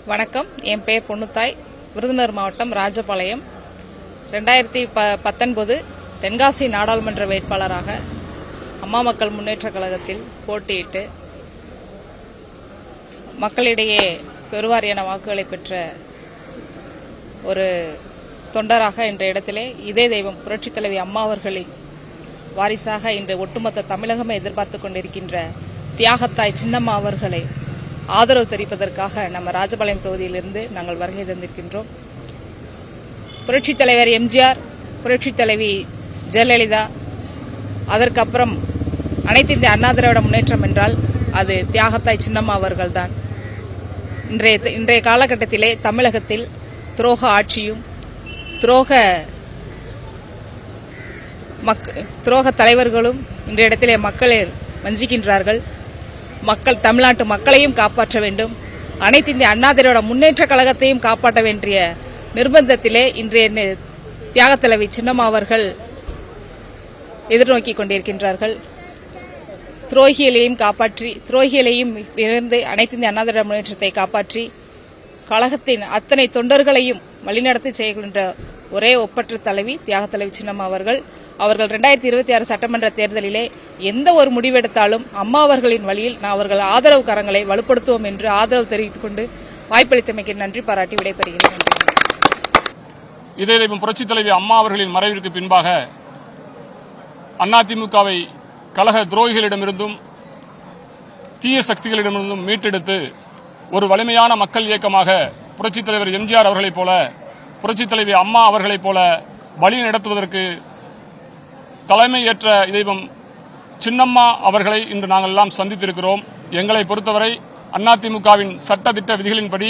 வணக்கம். என் பெயர் பொன்னுத்தாய். விருதுநகர் மாவட்டம் ராஜபாளையம். 2019 தென்காசி நாடாளுமன்ற வேட்பாளராக அம்மா மக்கள் முன்னேற்றக் கழகத்தில் போட்டியிட்டு மக்களிடையே பெருவாரியான வாக்குகளை பெற்ற ஒரு தொண்டராக இன்ற இடத்திலே இதே தெய்வம் புரட்சித் தலைவி அம்மா அவர்களின் வாரிசாக இன்று ஒட்டுமொத்த தமிழகமே எதிர்பார்த்துக் கொண்டிருக்கின்ற தியாகத்தாய் சின்னம்மா அவர்களை ஆதரவு தெரிவிப்பதற்காக நம்ம ராஜபாளையம் தொகுதியிலிருந்து நாங்கள் வருகை தந்திருக்கின்றோம். புரட்சித் தலைவர் எம்ஜிஆர், புரட்சித் தலைவி ஜெயலலிதா, அதற்கப்புறம் அனைத்து இந்திய அண்ணா திராவிட முன்னேற்றம் என்றால் அது தியாகத்தாய் சின்னம்மா அவர்கள்தான். இன்றைய காலகட்டத்திலே தமிழகத்தில் துரோக ஆட்சியும் துரோக தலைவர்களும் இன்றைய இடத்திலே மக்களை வஞ்சிக்கின்றார்கள். தமிழ்நாட்டு மக்களையும் காப்பாற்ற வேண்டும், அனைத்து இந்திய அண்ணா திராவிட முன்னேற்ற கழகத்தையும் காப்பாற்ற வேண்டிய நிர்பந்தத்திலே இன்றைய தியாக தலைவி சின்னம்மா அவர்கள் எதிர்நோக்கிக் கொண்டிருக்கின்றார்கள். துரோகிகளையும் இருந்து அனைத்து இந்திய அண்ணா திராவிட முன்னேற்றத்தை காப்பாற்றி கழகத்தின் அத்தனை தொண்டர்களையும் வழிநடத்தி செய்கின்ற ஒரே ஒப்பற்ற தலைவி தியாக தலைவி சின்னம்மா அவர்கள். 2026 சட்டமன்ற தேர்தலிலே எந்த ஒரு முடிவெடுத்தாலும் அம்மா அவர்களின் வழியில் அவர்கள் ஆதரவு கரங்களை வலுப்படுத்துவோம் என்று ஆதரவு தெரிவித்துக் கொண்டு வாய்ப்பளித்தமைக்கு நன்றி பாராட்டி விடைபெறுகிறேன். இதே தெய்வம் புரட்சித் தலைவி அம்மா அவர்களின் மறைவிற்கு பின்பாக அதிமுகவை கழக துரோகிகளிடமிருந்தும் தீய சக்திகளிடமிருந்தும் மீட்டெடுத்து ஒரு வலிமையான மக்கள் இயக்கமாக புரட்சித் தலைவர் எம்ஜிஆர் அவர்களைப் போல, புரட்சித் தலைவி அம்மா அவர்களைப் போல வழி நடத்துவதற்கு தலைமை ஏற்ற தெய்வம் சின்னம்மா அவர்களை இன்று நாங்கள் எல்லாம் சந்தித்திருக்கிறோம். எங்களை பொறுத்தவரை அதிமுகவின் சட்டத்திட்ட விதிகளின்படி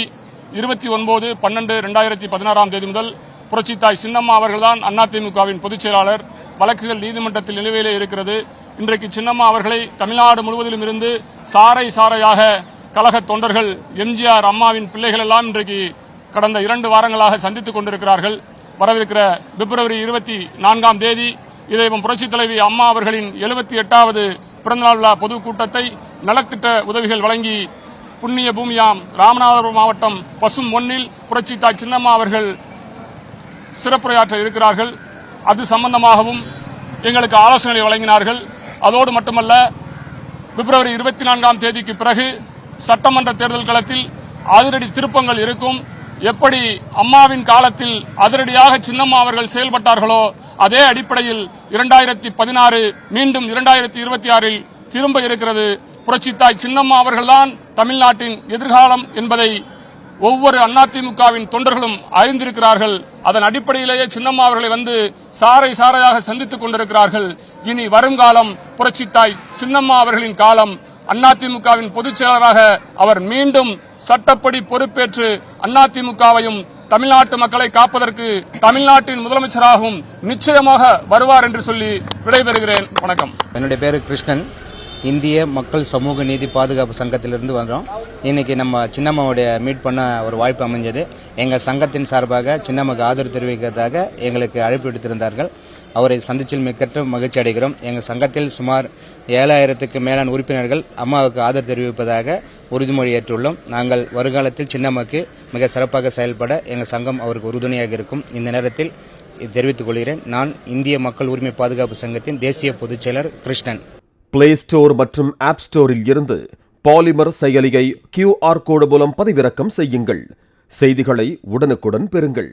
29/12/2016 முதல் புரட்சித்தாய் சின்னம்மா அவர்கள்தான் அதிமுகவின் பொதுச் செயலாளர். வழக்குகள் நீதிமன்றத்தில் நிலுவையிலே இருக்கிறது. இன்றைக்கு சின்னம்மா அவர்களை தமிழ்நாடு முழுவதிலும் இருந்து சாறை சாறையாக கழக தொண்டர்கள், எம்ஜிஆர் அம்மாவின் பிள்ளைகள் எல்லாம் இன்றைக்கு கடந்த 2 வாரங்களாக சந்தித்துக் கொண்டிருக்கிறார்கள். வரவிருக்கிற பிப்ரவரி 24 இதேபோல் புரட்சித் தலைவி அம்மா அவர்களின் 78வது பிறந்தநாள் விழா பொதுக்கூட்டத்தை நலத்திட்ட உதவிகள் வழங்கி புண்ணிய பூமியாம் ராமநாதபுரம் மாவட்டம் பசும் 1 புரட்சித்தாய் சின்னம்மா அவர்கள் சிறப்புரையாற்ற இருக்கிறார்கள். அது சம்பந்தமாகவும் எங்களுக்கு ஆலோசனைகளை வழங்கினார்கள். அதோடு மட்டுமல்ல, பிப்ரவரி 24 பிறகு சட்டமன்ற தேர்தல் களத்தில் அதிரடி திருப்பங்கள் இருக்கும். எப்படி அம்மாவின் காலத்தில் அதிரடியாக சின்னம்மா அவர்கள் செயல்பட்டார்களோ அதே அடிப்படையில் 2016 மீண்டும் 2026 திரும்ப இருக்கிறது. புரட்சித்தாய் சின்னம்மா அவர்கள்தான் தமிழ்நாட்டின் எதிர்காலம் என்பதை ஒவ்வொரு அதிமுகவின் தொண்டர்களும் அறிந்திருக்கிறார்கள். அதன் அடிப்படையிலேயே சின்னம்மா அவர்களை வந்து சாறை சாறையாக சந்தித்துக் கொண்டிருக்கிறார்கள். இனி வருங்காலம் புரட்சித்தாய் சின்னம்மா அவர்களின் காலம். அதிமுகவின் பொதுச் செயலராக அவர் மீண்டும் சட்டப்படி பொறுப்பேற்று அதிமுகவையும் தமிழ்நாட்டு மக்களை காப்பதற்கு தமிழ்நாட்டின் முதலமைச்சராகவும் நிச்சயமாக வருவார் என்று சொல்லி விடைபெறுகிறேன். வணக்கம். என்னுடைய பேரு கிருஷ்ணன். இந்திய மக்கள் சமூக நீதி பாதுகாப்பு சங்கத்திலிருந்து வந்தோம். இன்னைக்கு நம்ம சின்னம்மாவுடைய மீட் பண்ண ஒரு வாய்ப்பு அமைஞ்சது. எங்கள் சங்கத்தின் சார்பாக சின்னம்மாவுக்கு ஆதரவு தெரிவிக்கிறதாக எங்களுக்கு அழைப்பு விடுத்திருந்தார்கள். அவரை சந்திச்சில் மிக்க மகிழ்ச்சி அடைகிறோம். எங்கள் சங்கத்தில் சுமார் 7000க்கு மேலான உறுப்பினர்கள் அம்மாவுக்கு ஆதரவு தெரிவிப்பதாக உறுதிமொழி ஏற்றுள்ளோம். நாங்கள் வருங்காலத்தில் சின்னம்மாவுக்கு மிக சிறப்பாக செயல்பட எங்கள் சங்கம் அவருக்கு உறுதுணையாக இருக்கும். இந்த நேரத்தில் தெரிவித்துக் கொள்கிறேன். நான் இந்திய மக்கள் உரிமை பாதுகாப்பு சங்கத்தின் தேசிய பொதுச் செயலர் கிருஷ்ணன். பிளே ஸ்டோர் மற்றும் ஆப் ஸ்டோரில் இருந்து பாலிமர் செயலியை QR கோடு மூலம் பதிவிறக்கம் செய்யுங்கள். செய்திகளை உடனுக்குடன் பெறுங்கள்.